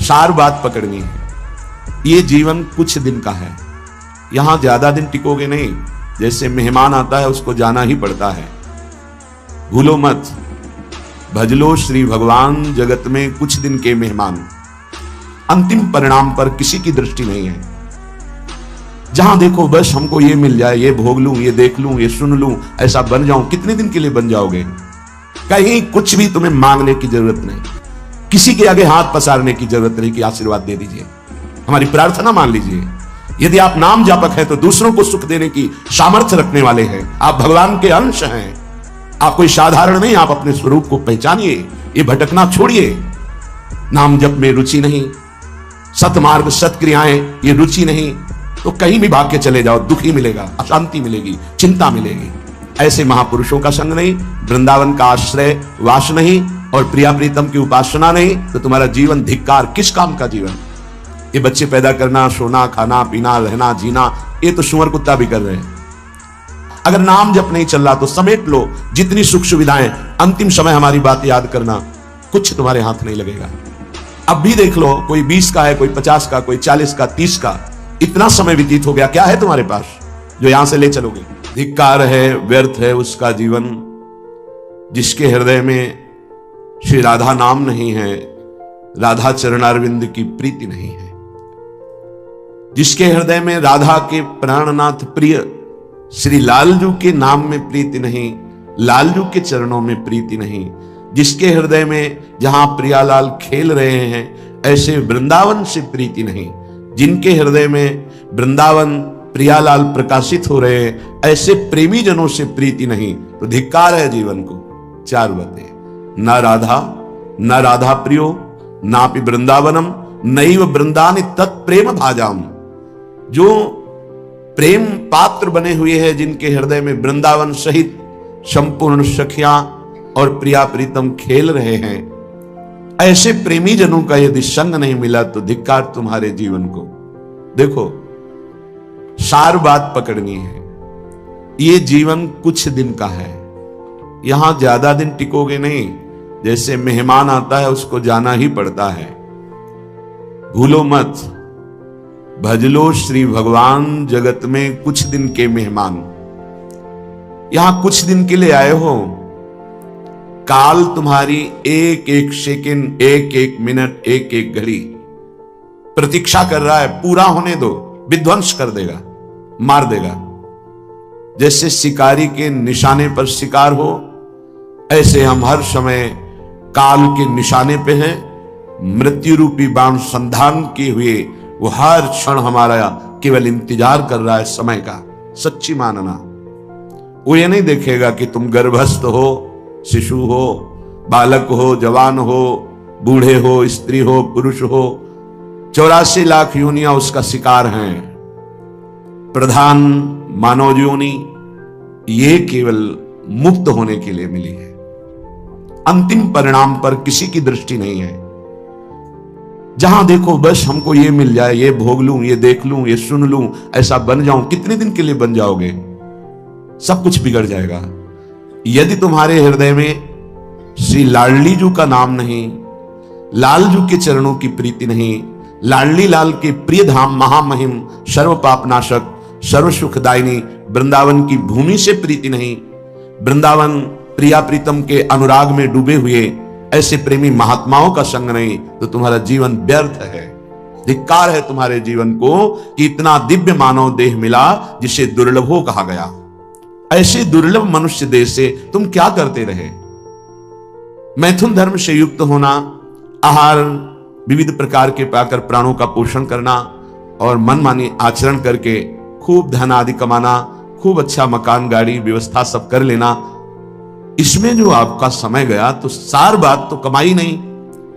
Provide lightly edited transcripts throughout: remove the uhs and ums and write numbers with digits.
सार बात पकड़नी है। ये जीवन कुछ दिन का है, यहां ज्यादा दिन टिकोगे नहीं। जैसे मेहमान आता है उसको जाना ही पड़ता है। भूलो मत, भजलो श्री भगवान, जगत में कुछ दिन के मेहमान। अंतिम परिणाम पर किसी की दृष्टि नहीं है। जहां देखो बस हमको ये मिल जाए, ये भोग लूं, ये देख लूं, ये सुन लूं, ऐसा बन जाऊं। कितने दिन के लिए बन जाओगे? कहीं कुछ भी तुम्हें मांगने की जरूरत नहीं, किसी के आगे हाथ पसारने की जरूरत नहीं कि आशीर्वाद दे दीजिए, हमारी प्रार्थना मान लीजिए। यदि आप नाम जापक हैं तो दूसरों को सुख देने की सामर्थ्य रखने वाले हैं। आप भगवान के अंश हैं। आप कोई साधारण नहीं, आप अपने स्वरूप को पहचानिए। ये भटकना छोड़िए। नाम जप में रुचि नहीं, सतमार्ग सत्क्रियाएं ये रुचि नहीं, तो कहीं भी भाग के चले जाओ, दुख ही मिलेगा, अशांति मिलेगी, चिंता मिलेगी। ऐसे महापुरुषों का संग नहीं, वृंदावन का आश्रय वास नहीं, और प्रिया प्रीतम की उपासना नहीं, तो तुम्हारा जीवन धिक्कार। किस काम का जीवन? ये बच्चे पैदा करना, सोना, खाना, पीना, रहना, जीना, ये तो सुअर कुत्ता भी कर रहे हैं। अगर नाम जप नहीं चल रहा तो समेट लो जितनी सुख सुविधाएं। अंतिम समय हमारी बात याद करना, कुछ तुम्हारे हाथ नहीं लगेगा। अब भी देख लो, कोई 20 का है, कोई 50 का, कोई 40 का, 30 का। इतना समय व्यतीत हो गया, क्या है तुम्हारे पास जो यहां से ले चलोगे? धिक्कार है, व्यर्थ है उसका जीवन जिसके हृदय में श्री राधा नाम नहीं है, राधा चरणारविंद की प्रीति नहीं है, जिसके हृदय में राधा के प्राणनाथ प्रिय श्री लालजू के नाम में प्रीति नहीं, लालजू के चरणों में प्रीति नहीं, जिसके हृदय में जहां प्रियालाल खेल रहे हैं ऐसे वृंदावन से प्रीति नहीं, जिनके हृदय में वृंदावन प्रियालाल प्रकाशित हो रहे हैं ऐसे प्रेमी जनों से प्रीति नहीं, तो धिक्कार है जीवन को। 4 बातें, न राधा प्रियो, नापि वृंदावनम, नैव वृंदानि तत्प्रेम भाजाम। जो प्रेम पात्र बने हुए हैं, जिनके हृदय में वृंदावन सहित संपूर्ण सखियां और प्रिया प्रीतम खेल रहे हैं, ऐसे प्रेमी जनों का यदि संग नहीं मिला तो धिक्कार तुम्हारे जीवन को। देखो, सार बात पकड़नी है। ये जीवन कुछ दिन का है, यहां ज्यादा दिन टिकोगे नहीं। जैसे मेहमान आता है उसको जाना ही पड़ता है। भूलो मत, भजलो श्री भगवान, जगत में कुछ दिन के मेहमान। यहां कुछ दिन के लिए आए हो। काल तुम्हारी एक एक सेकंड, एक एक मिनट, एक एक घड़ी प्रतीक्षा कर रहा है। पूरा होने दो, विध्वंस कर देगा, मार देगा। जैसे शिकारी के निशाने पर शिकार हो, ऐसे हम हर समय काल के निशाने पे हैं। मृत्यु रूपी बाण संधान किए हुए वो हर क्षण हमारा केवल इंतजार कर रहा है समय का। सच्ची मानना, वो ये नहीं देखेगा कि तुम गर्भस्थ हो, शिशु हो, बालक हो, जवान हो, बूढ़े हो, स्त्री हो, पुरुष हो। 84 लाख योनियां उसका शिकार हैं। प्रधान मानव योनि ये केवल मुक्त होने के लिए मिली है। अंतिम परिणाम पर किसी की दृष्टि नहीं है। जहां देखो बस हमको ये मिल जाए, ये भोग लूं, ये देख लूं, ये सुन लूं, ऐसा बन जाऊं। कितने दिन के लिए बन जाओगे? सब कुछ बिगड़ जाएगा। यदि तुम्हारे हृदय में श्री लाडली जू का नाम नहीं, लालजू के चरणों की प्रीति नहीं, लाडली लाल के प्रिय धाम महामहिम सर्व पापनाशक सर्व सुखदायिनी वृंदावन की भूमि से प्रीति नहीं, वृंदावन प्रिया प्रीतम के अनुराग में डूबे हुए ऐसे प्रेमी महात्माओं का संग नहीं, तो तुम्हारा जीवन व्यर्थ है। धिक्कार है तुम्हारे जीवन को कि इतना दिव्य मानव देह मिला जिसे दुर्लभो कहा गया। ऐसे दुर्लभ मनुष्य देह से तुम क्या करते रहे? मैथुन धर्म से युक्त होना, आहार विविध प्रकार के पाकर प्राणों का पोषण करना और मनमानी आचरण करके खूब धन आदि कमाना, खूब अच्छा मकान गाड़ी व्यवस्था सब कर लेना, इसमें जो आपका समय गया तो सार बात तो कमाई नहीं,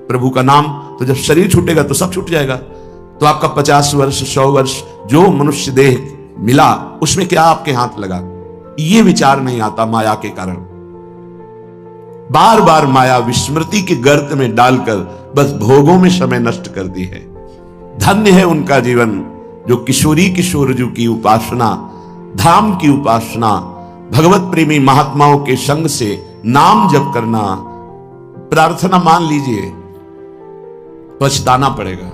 प्रभु का नाम। तो जब शरीर छूटेगा तो सब छूट जाएगा। तो आपका 50 वर्ष 100 वर्ष जो मनुष्य देह मिला उसमें क्या आपके हाथ लगा? ये विचार नहीं आता माया के कारण। बार बार माया विस्मृति के गर्त में डालकर बस भोगों में समय नष्ट करती है। धन्य है उनका जीवन जो किशोरी किशोरजू की उपासना, धाम की उपासना, भगवत प्रेमी महात्माओं के संग से नाम जप करना, प्रार्थना मान लीजिए, पछताना पड़ेगा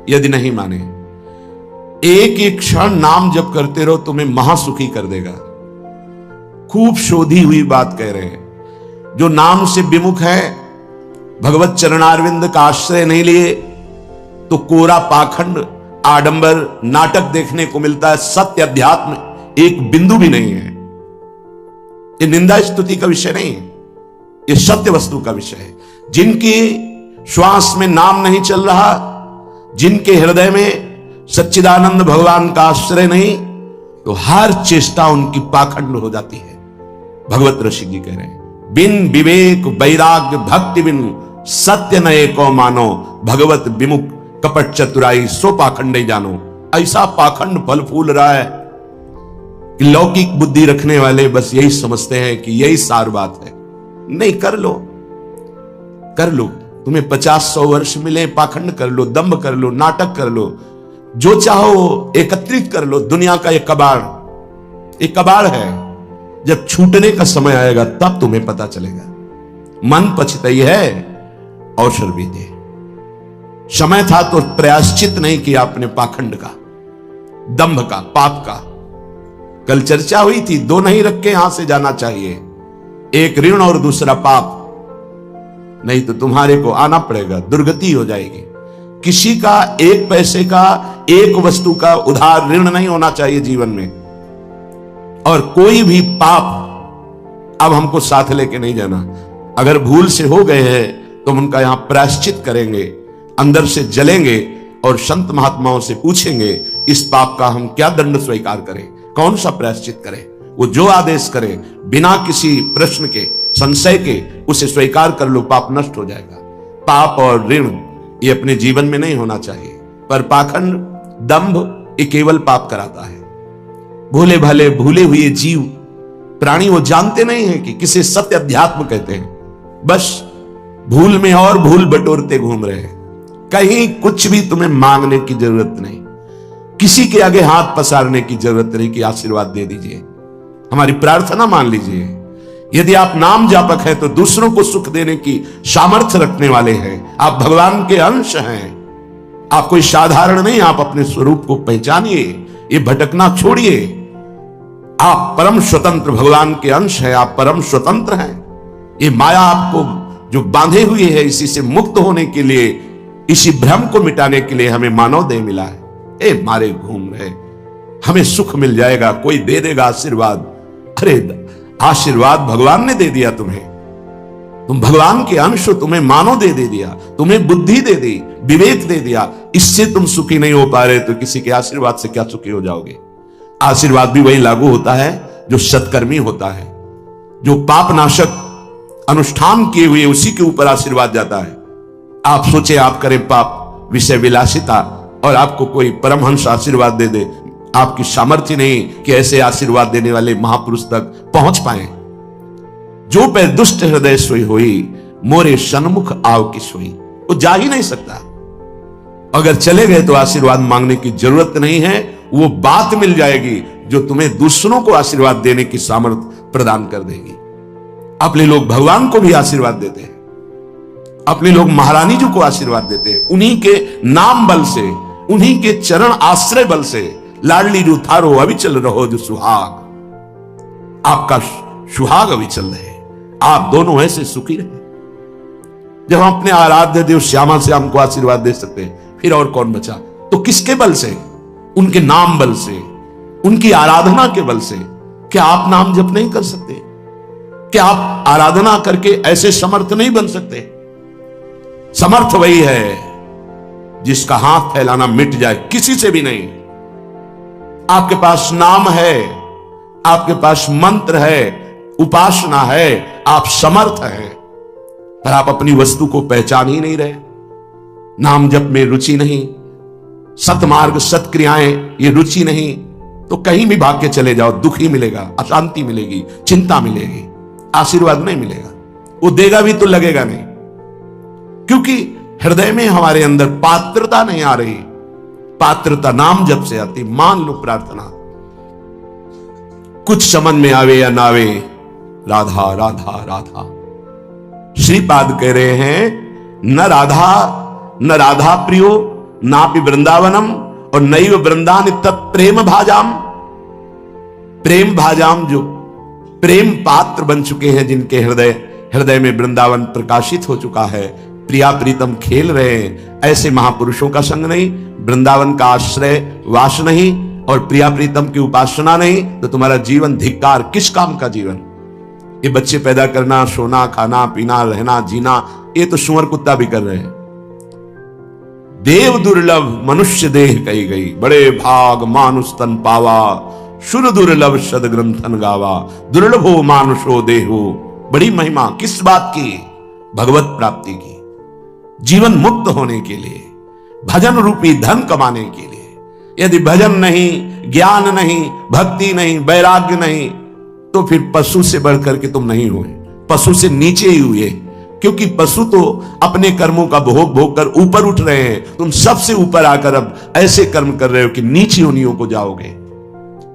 यदि नहीं माने। एक एक क्षण नाम जप करते रहो, तुम्हें महासुखी कर देगा। खूब शोधी हुई बात कह रहे हैं। जो नाम से विमुख है, भगवत चरणारविंद का आश्रय नहीं लिए, तो कोरा पाखंड, आडंबर, नाटक देखने को मिलता है। सत्य अध्यात्म एक बिंदु भी नहीं है। ये निंदा स्तुति का विषय नहीं है, ये सत्य वस्तु का विषय है। जिनके श्वास में नाम नहीं चल रहा, जिनके हृदय में सच्चिदानंद भगवान का आश्रय नहीं, तो हर चेष्टा उनकी पाखंड हो जाती है। भगवत ऋषि जी कह रहे हैं, बिन विवेक वैराग्य भक्ति बिन सत्य नए को मानो, भगवत विमुख कपट चतुराई सो पाखंड जानो। ऐसा पाखंड फल फूल रहा है कि लौकिक बुद्धि रखने वाले बस यही समझते हैं कि यही सार बात है। नहीं, कर लो, कर लो। तुम्हें 50-100 वर्ष मिले, पाखंड कर लो, दंभ कर लो, नाटक कर लो, जो चाहो एकत्रित कर लो। दुनिया का एक कबाड़ है। जब छूटने का समय आएगा तब तुम्हें पता चलेगा। मन पछताई है, अवसर भी दे। समय था तो प्रायश्चित नहीं किया अपने पाखंड का, दंभ का, पाप का। कल चर्चा हुई थी, दो नहीं रख के यहां से जाना चाहिए, एक ऋण और दूसरा पाप। नहीं तो तुम्हारे को आना पड़ेगा, दुर्गति हो जाएगी। किसी का एक पैसे का, एक वस्तु का उधार ऋण नहीं होना चाहिए जीवन में। और कोई भी पाप अब हमको साथ लेके नहीं जाना। अगर भूल से हो गए हैं तो हम उनका यहां प्रायश्चित करेंगे, अंदर से जलेंगे और संत महात्माओं से पूछेंगे इस पाप का हम क्या दंड स्वीकार करें, कौन सा प्रायश्चित करें। वो जो आदेश करें, बिना किसी प्रश्न के, संशय के, उसे स्वीकार कर लो, पाप नष्ट हो जाएगा। पाप और ऋण ये अपने जीवन में नहीं होना चाहिए। पर पाखंड, दंभ ये केवल पाप कराता है। भोले भाले भूले हुए जीव प्राणी वो जानते नहीं है कि किसे सत्य अध्यात्म कहते हैं। बस भूल में और भूल बटोरते घूम रहे हैं। कहीं कुछ भी तुम्हें मांगने की जरूरत नहीं, किसी के आगे हाथ पसारने की जरूरत नहीं कि आशीर्वाद दे दीजिए। हमारी प्रार्थना मान लीजिए। यदि आप नाम जापक हैं तो दूसरों को सुख देने की सामर्थ्य रखने वाले हैं। आप भगवान के अंश हैं। आप कोई साधारण नहीं, आप अपने स्वरूप को पहचानिए, ये भटकना छोड़िए। आप परम स्वतंत्र भगवान के अंश हैं, आप परम स्वतंत्र हैं। ये माया आपको जो बांधे हुई है, इसी से मुक्त होने के लिए, इसी भ्रम को मिटाने के लिए हमें मानव देह मिला है। ए मारे घूम रहे, हमें सुख मिल जाएगा, कोई दे देगा आशीर्वाद। अरे आशीर्वाद भगवान ने दे दिया तुम्हें, तुम भगवान के अंश हो, तुम्हें मानव दे दिया, तुम्हें बुद्धि दे दी, विवेक दे दिया। इससे तुम सुखी नहीं हो पा रहे तो किसी के आशीर्वाद से क्या सुखी हो जाओगे। आशीर्वाद भी वही लागू होता है जो सत्कर्मी होता है, जो पाप नाशक अनुष्ठान किए हुए उसी के ऊपर आशीर्वाद जाता है। आप सोचे आप करें पाप, विषय विलासिता, और आपको कोई परमहंस आशीर्वाद दे दे। आपकी सामर्थ्य नहीं कि ऐसे आशीर्वाद देने वाले महापुरुष तक पहुंच पाए। जो पे दुष्ट हृदय सोई हुई, मोरे सन्मुख आव की सोई, वो जा ही नहीं सकता। अगर चले गए तो आशीर्वाद मांगने की जरूरत नहीं है। वो बात मिल जाएगी जो तुम्हें दूसरों को आशीर्वाद देने की सामर्थ्य प्रदान कर देगी। अपने लोग भगवान को भी आशीर्वाद देते हैं, अपने लोग महारानी जी को आशीर्वाद देते हैं। उन्हीं के नाम बल से, उन्हीं के चरण आश्रय बल से। लाडली जो थारो अविचल रहो जो सुहाग, आपका सुहाग अविचल रहे, आप दोनों ऐसे सुखी रहे। जब हम अपने आराध्य देव श्यामा से हमको आशीर्वाद दे सकते हैं, फिर और कौन बचा। तो किसके बल से? उनके नाम बल से, उनकी आराधना के बल से। क्या आप नाम जप नहीं कर सकते? क्या आप आराधना करके ऐसे समर्थ नहीं बन सकते? समर्थ वही है जिसका हाथ फैलाना मिट जाए, किसी से भी नहीं। आपके पास नाम है, आपके पास मंत्र है, उपासना है, आप समर्थ हैं, पर आप अपनी वस्तु को पहचान ही नहीं रहे। नाम जप में रुचि नहीं, सतमार्ग सत्क्रियाएं ये रुचि नहीं, तो कहीं भी भाग के चले जाओ, दुख ही मिलेगा, अशांति मिलेगी, चिंता मिलेगी, आशीर्वाद नहीं मिलेगा। वो देगा भी तो लगेगा नहीं, क्योंकि हृदय में हमारे अंदर पात्रता नहीं आ रही। पात्रता नाम जब से आती। मान लो प्रार्थना कुछ समझ में आवे या ना आवे, राधा राधा राधा। श्रीपाद कह रहे हैं, न राधा न राधा प्रियो नापि वृंदावनम और नैव वृंदान तत्प्रेम भाजाम। प्रेम भाजाम, जो प्रेम पात्र बन चुके हैं, जिनके हृदय में वृंदावन प्रकाशित हो चुका है, प्रिया प्रीतम खेल रहे हैं, ऐसे महापुरुषों का संग नहीं, वृंदावन का आश्रय वास नहीं और प्रिया प्रीतम की उपासना नहीं, तो तुम्हारा जीवन धिक्कार। किस काम का जीवन? ये बच्चे पैदा करना, सोना, खाना, पीना, रहना, जीना, ये तो सुअर कुत्ता भी कर रहे हैं। देव दुर्लभ मनुष्य देह कही गई, बड़े भाग मानुष तन पावा, सुर दुर्लभ सद ग्रंथन गावा, दुर्लभो मानुषो देहो। बड़ी महिमा किस बात की? भगवत प्राप्ति की, जीवन मुक्त होने के लिए, भजन रूपी धन कमाने के लिए। यदि भजन नहीं, ज्ञान नहीं, भक्ति नहीं, वैराग्य नहीं, तो फिर पशु से बढ़कर के तुम नहीं हुए, पशु से नीचे ही हुए। क्योंकि पशु तो अपने कर्मों का भोग भोग कर ऊपर उठ रहे हैं, तुम सबसे ऊपर आकर अब ऐसे कर्म कर रहे हो कि नीचे योनियों को जाओगे।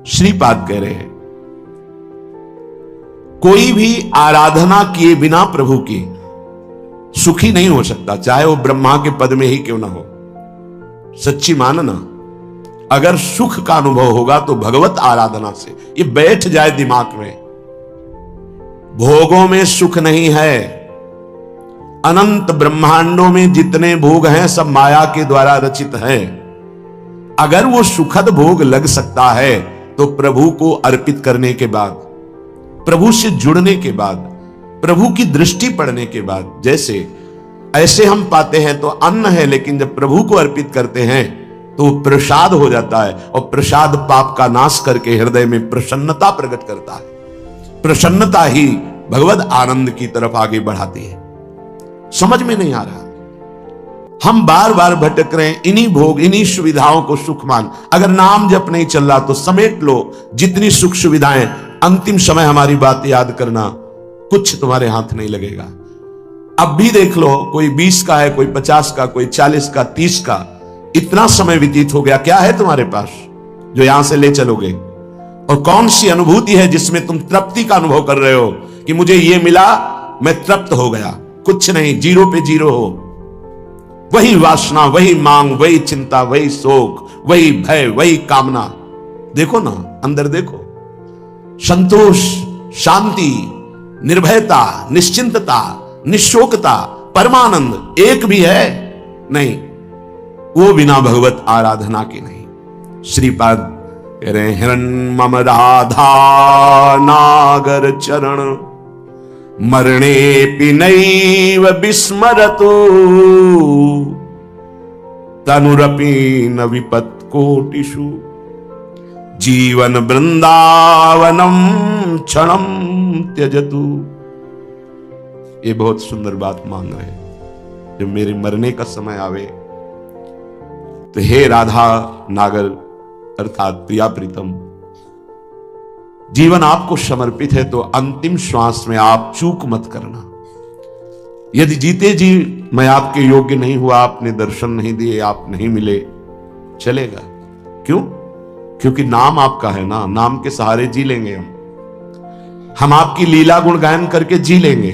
श्रीपाद कह रहे हैं, कोई भी आराधना किए बिना प्रभु की सुखी नहीं हो सकता, चाहे वो ब्रह्मा के पद में ही क्यों ना हो। सच्ची मानना, अगर सुख का अनुभव होगा तो भगवत आराधना से। ये बैठ जाए दिमाग में, भोगों में सुख नहीं है। अनंत ब्रह्मांडों में जितने भोग हैं सब माया के द्वारा रचित हैं। अगर वो सुखद भोग लग सकता है तो प्रभु को अर्पित करने के बाद, प्रभु से जुड़ने के बाद, प्रभु की दृष्टि पड़ने के बाद, जैसे ऐसे हम पाते हैं तो अन्न है, लेकिन जब प्रभु को अर्पित करते हैं तो वो प्रसाद हो जाता है, और प्रसाद पाप का नाश करके हृदय में प्रसन्नता प्रकट करता है। प्रसन्नता ही भगवत आनंद की तरफ आगे बढ़ाती है। समझ में नहीं आ रहा, हम बार बार भटक रहे हैं इन्हीं भोग, इन्हीं सुविधाओं को सुख मान। अगर नाम जप नहीं चल रहा तो समेट लो जितनी सुख सुविधाएं, अंतिम समय हमारी बात याद करना, कुछ तुम्हारे हाथ नहीं लगेगा। अब भी देख लो, कोई 20 का है, कोई 50 का, कोई 40 का, 30 का, इतना समय व्यतीत हो गया। क्या है तुम्हारे पास जो यहां से ले चलोगे? और कौन सी अनुभूति है जिसमें तुम तृप्ति का अनुभव कर रहे हो कि मुझे ये मिला, मैं तृप्त हो गया? कुछ नहीं, जीरो पे जीरो हो। वही वासना, वही मांग, वही चिंता, वही शोक, वही भय, वही कामना। देखो ना, अंदर देखो। संतोष, शांति, निर्भयता, निश्चिंतता, निशोकता, परमानंद एक भी है नहीं, वो बिना भगवत आराधना के नहीं। श्रीपाद कह रहे हैं, हिरण मम राधा नागर चरण मरणे नैव विस्मरतु तनुरपि न विपत्कोटिषु जीवन वृंदावनम क्षणम त्यजतु। ये बहुत सुंदर बात मांग रहे हैं। जब मेरे मरने का समय आवे तो हे राधा नागर अर्थात प्रिया प्रीतम, जीवन आपको समर्पित है, तो अंतिम श्वास में आप चूक मत करना। यदि जीते जी मैं आपके योग्य नहीं हुआ, आपने दर्शन नहीं दिए, आप नहीं मिले, चलेगा। क्यों? क्योंकि नाम आपका है ना, नाम के सहारे जी लेंगे हम आपकी लीला गुण गायन करके जी लेंगे,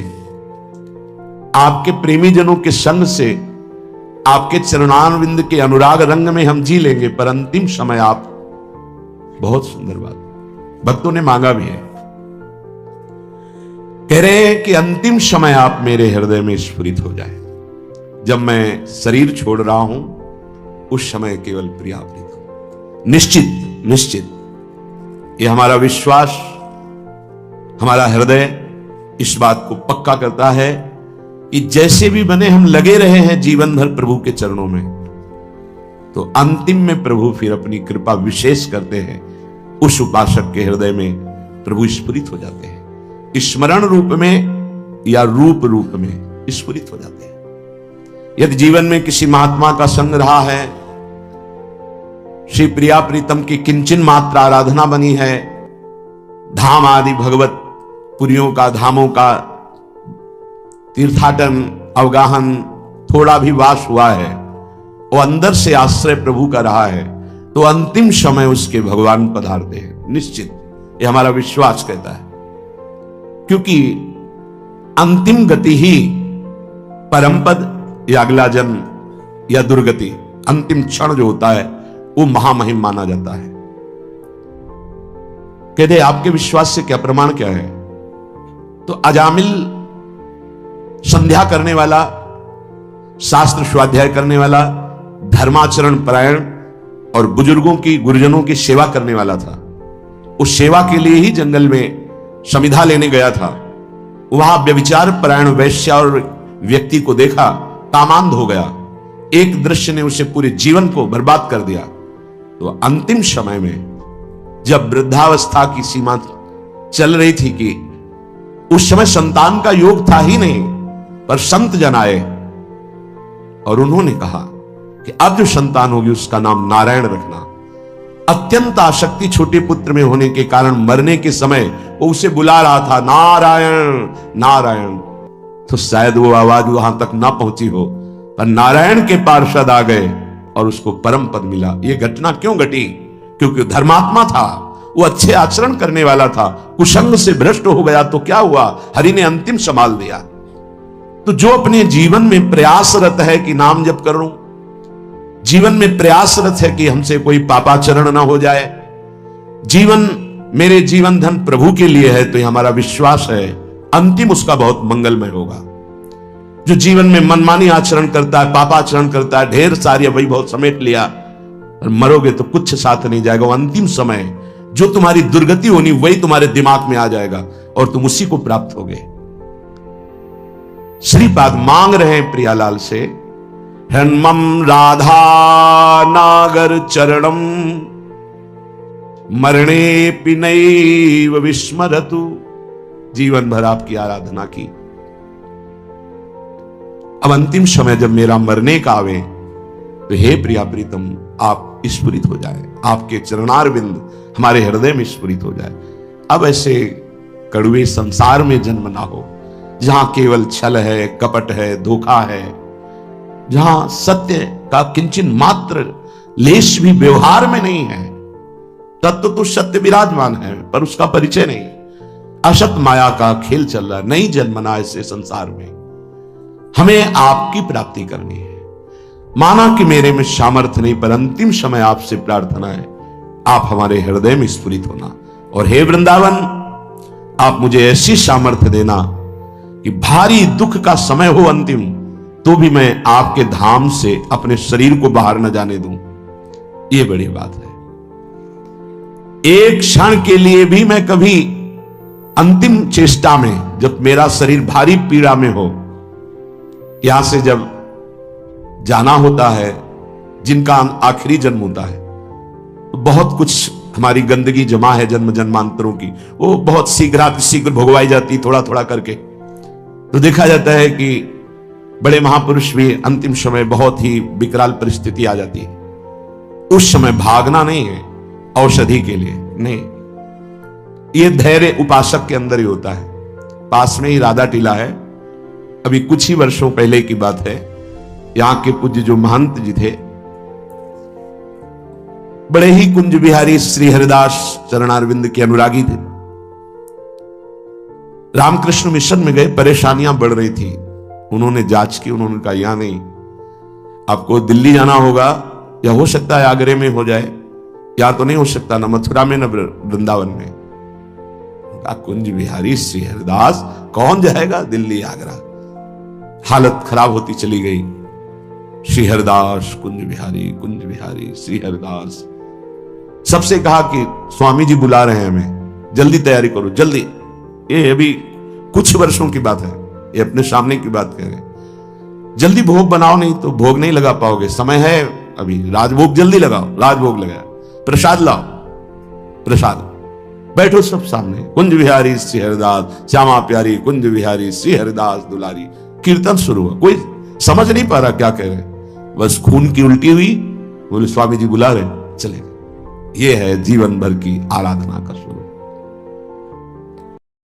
आपके प्रेमी जनों के संग से, आपके चरणारविंद के अनुराग रंग में हम जी लेंगे। पर अंतिम समय आप, बहुत सुंदर बात भक्तों ने मांगा भी है, कह रहे हैं कि अंतिम समय आप मेरे हृदय में स्फुरित हो जाए। जब मैं शरीर छोड़ रहा हूं उस समय केवल प्रिया प्रीतम। निश्चित निश्चित ये हमारा विश्वास, हमारा हृदय इस बात को पक्का करता है कि जैसे भी बने हम लगे रहे हैं जीवन भर प्रभु के चरणों में, तो अंतिम में प्रभु फिर अपनी कृपा विशेष करते हैं। उस उपासक के हृदय में प्रभु स्फुरित हो जाते हैं, स्मरण रूप में या रूप रूप में स्फुरित हो जाते हैं। यदि जीवन में किसी महात्मा का संग रहा है, श्री प्रिया प्रीतम की किंचन मात्र आराधना बनी है, धाम आदि भगवत पुरियों का, धामों का तीर्थाटन, अवगाहन थोड़ा भी वास हुआ है, वो अंदर से आश्रय प्रभु का रहा है, तो अंतिम समय उसके भगवान पधारते हैं। निश्चित ये हमारा विश्वास कहता है, क्योंकि अंतिम गति ही परम पद या अगला जन्म या दुर्गति, अंतिम क्षण जो होता है वो महामहिम माना जाता है। कहते आपके विश्वास से क्या प्रमाण क्या है? तो अजामिल संध्या करने वाला, शास्त्र स्वाध्याय करने वाला, धर्माचरण परायण और बुजुर्गों की, गुरुजनों की सेवा करने वाला था। उस सेवा के लिए ही जंगल में समिधा लेने गया था। वहां व्यभिचार परायण वैश्या और व्यक्ति को देखा, कामांध हो गया। एक दृश्य ने उसे पूरे जीवन को बर्बाद कर दिया। तो अंतिम समय में जब वृद्धावस्था की सीमा चल रही थी कि उस समय संतान का योग था ही नहीं, पर संत जन आए और उन्होंने कहा कि अब जो संतान होगी उसका नाम नारायण रखना। अत्यंत आसक्ति छोटे पुत्र में होने के कारण मरने के समय वो उसे बुला रहा था, नारायण नारायण। तो शायद वो आवाज वहां तक ना पहुंची हो, पर नारायण के पार्षद आ गए और उसको परम पद मिला। ये घटना क्यों घटी? क्योंकि धर्मात्मा था, वो अच्छे आचरण करने वाला था। कुसंग से भ्रष्ट हो गया तो क्या हुआ? हरि ने अंतिम संभाल दिया। तो जो अपने जीवन में प्रयासरत है कि नाम जप करूं, जीवन में प्रयासरत है कि हमसे कोई पापाचरण ना हो जाए, मेरे जीवन धन प्रभु के लिए है, तो ये हमारा विश्वास है अंतिम उसका बहुत मंगलमय होगा। जो जीवन में मनमानी आचरण करता है, पापाचरण करता है, ढेर सारी वैभव समेट लिया और मरोगे तो कुछ साथ नहीं जाएगा। वो अंतिम समय जो तुम्हारी दुर्गति होनी वही तुम्हारे दिमाग में आ जाएगा और तुम उसी को प्राप्त होगे। श्रीपाद मांग रहे हैं प्रियालाल से, हन्मम राधा नागर चरणम मरणे पिनैव विस्मरतु। जीवन भर आपकी आराधना की, अब अंतिम समय जब मेरा मरने का आवे तो हे प्रिया प्रीतम आप स्फुरित हो जाए, आपके चरणारविंद हमारे हृदय में स्फुरित हो जाए। अब ऐसे कड़वे संसार में जन्म ना हो जहां केवल छल है, कपट है, धोखा है, जहां सत्य का किंचन मात्र लेश भी व्यवहार में नहीं है। तत्व तो सत्य विराजमान है पर उसका परिचय नहीं। असत माया का खेल चल रहा है, नहीं जन्मना ऐसे संसार में। हमें आपकी प्राप्ति करनी है। माना कि मेरे में सामर्थ्य नहीं, पर अंतिम समय आपसे प्रार्थना है आप हमारे हृदय में स्फुरित होना। और हे वृंदावन, आप मुझे ऐसी सामर्थ्य देना कि भारी दुख का समय हो अंतिम, तो भी मैं आपके धाम से अपने शरीर को बाहर न जाने दूं। यह बड़ी बात है। एक क्षण के लिए भी मैं कभी अंतिम चेष्टा में, जब मेरा शरीर भारी पीड़ा में हो, यहां से जब जाना होता है, जिनका आखिरी जन्म होता है, तो बहुत कुछ हमारी गंदगी जमा है जन्म जन्मांतरों की, वो बहुत शीघ्र भोगवाई जाती थोड़ा थोड़ा करके। तो देखा जाता है कि बड़े महापुरुष भी अंतिम समय बहुत ही विकराल परिस्थिति आ जाती है। उस समय भागना नहीं है औषधि के लिए, नहीं, ये धैर्य उपासक के अंदर ही होता है। पास में ही राधा टीला है, अभी कुछ ही वर्षों पहले की बात है। यहां के पूज्य जो महंत जी थे, बड़े ही कुंज बिहारी श्री हरिदास चरणारविंद के अनुरागी थे। रामकृष्ण मिशन में गए, परेशानियां बढ़ रही थी। उन्होंने जांच की, उन्होंने कहा यहां नहीं, आपको दिल्ली जाना होगा, या हो सकता है आगरे में हो जाए, या तो नहीं हो सकता न मथुरा में न वृंदावन में। कुंज बिहारी श्री हरिदास कौन जाएगा दिल्ली आगरा। हालत खराब होती चली गई। श्री हरिदास कुंज बिहारी श्री हरिदास। सबसे कहा कि स्वामी जी बुला रहे हैं हमें, जल्दी तैयारी करो जल्दी। ये अभी कुछ वर्षों की बात है, ये अपने सामने की बात कह रहे हैं। जल्दी भोग बनाओ, नहीं तो भोग नहीं लगा पाओगे, समय है अभी, राजभोग जल्दी लगाओ। राजभोग लगाया, प्रसाद लाओ, प्रसाद, बैठो सब सामने। कुंज बिहारी श्री हरिदास, श्यामा प्यारी कुंज बिहारी श्री हरिदास दुलारी। कीर्तन शुरू हुआ, कोई समझ नहीं पा रहा क्या कह रहे, बस खून की उल्टी हुई, बोले स्वामी जी बुला रहे, चले गए। ये है जीवन भर की आराधना का स्वरूप।